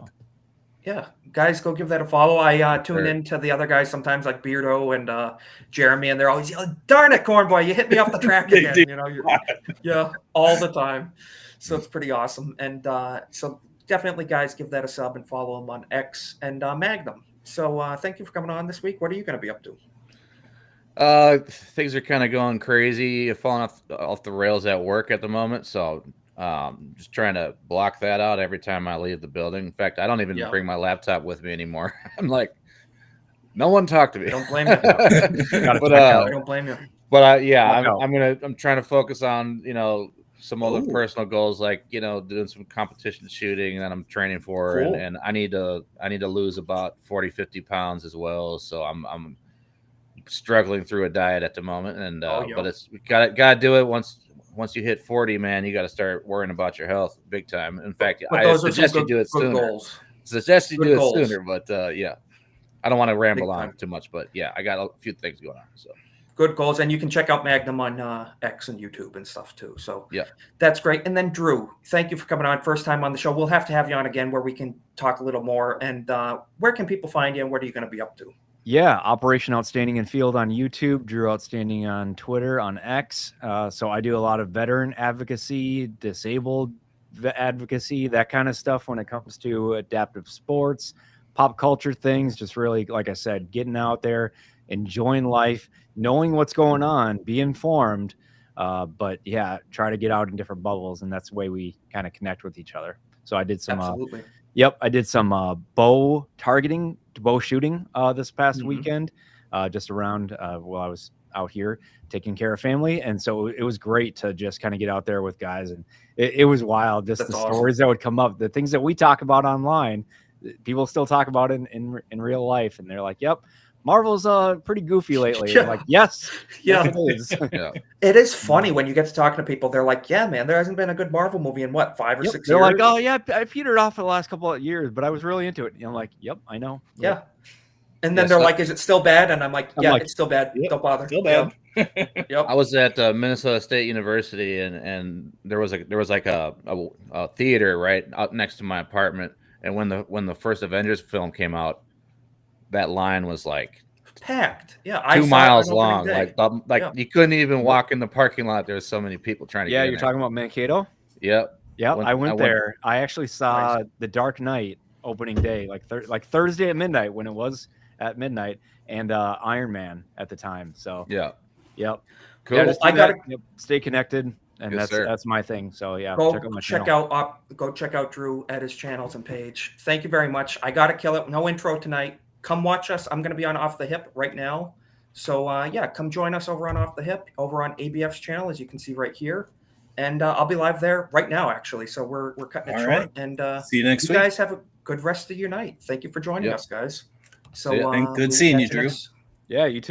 Yeah, guys, go give that a follow. I tune in to the other guys sometimes, like Beardo and Jeremy, and they're always yelling, "Darn it, Cornboy, you hit me off the track again!" All the time. So it's pretty awesome. And so definitely, guys, give that a sub and follow them on X and Magnum. So thank you for coming on this week. What are you going to be up to? Things are kind of going crazy, falling off the rails at work at the moment. So just trying to block that out every time I leave the building. In fact, I don't even bring my laptop with me anymore. I'm like, no one talk to me. Don't blame you. I don't blame you. But I'm trying to focus on some other personal goals, like doing some competition shooting that I'm training for, and I need to lose about 40-50 pounds as well. So I'm struggling through a diet at the moment, and but it's gotta do it once you hit 40, man. You got to start worrying about your health big time. In fact, I suggest you do it sooner. But I don't want to ramble on too much, but yeah, I got a few things going on. So good goals, and you can check out Magnum on X and YouTube and stuff too. So yeah, that's great. And then Drew, thank you for coming on. First time on the show. We'll have to have you on again where we can talk a little more. And where can people find you, and what are you going to be up to? Yeah, Operation Outstanding in Field on YouTube, Drew Outstanding on Twitter, on X. So I do a lot of veteran advocacy, disabled advocacy, that kind of stuff when it comes to adaptive sports, pop culture things, just really, like I said, getting out there, enjoying life, knowing what's going on, be informed. But yeah, try to get out in different bubbles, and that's the way we kind of connect with each other. So I did some absolutely. Yep, I did some bow shooting this past weekend, just around while I was out here taking care of family, and so it was great to just kind of get out there with guys, and it was wild. Just the stories that would come up, the things that we talk about online, people still talk about in real life, and they're like, "Yep, Marvel's pretty goofy lately." Yeah. I'm like, yes, yeah, yes, it is. Yeah. It is funny when you get to talking to people. They're like, "Yeah, man, there hasn't been a good Marvel movie in what 5 or 6 years." They're like, "Oh yeah, I petered off for the last couple of years, but I was really into it." And I'm like, "Yep, I know." Yeah. And then they're like, "Is it still bad?" And I'm like, "Yeah, it's still bad. Yep, Don't bother." Still bad. Yep. I was at Minnesota State University, and there was like a theater right out next to my apartment. And when the first Avengers film came out, that line was like packed. Yeah, 2 miles long. Like you couldn't even walk in the parking lot. There was so many people trying to get in. You're talking about Mankato? Yep. Yep. I went there. I actually saw The Dark Knight opening day, like Thursday at midnight when it was at midnight, and Iron Man at the time. So yeah. Yep. Cool. Yeah, I gotta stay connected, and that's my thing. So yeah, go check out Drew at his channels and page. Thank you very much. I gotta kill it. No intro tonight. Come watch us. I'm gonna be on Off the Hip right now. So yeah, come join us over on Off the Hip, over on ABF's channel, as you can see right here. And I'll be live there right now, actually. So we're cutting it short. Right. And see you next week. You guys have a good rest of your night. Thank you for joining us, guys. So good seeing you, Drew. Yeah, you too.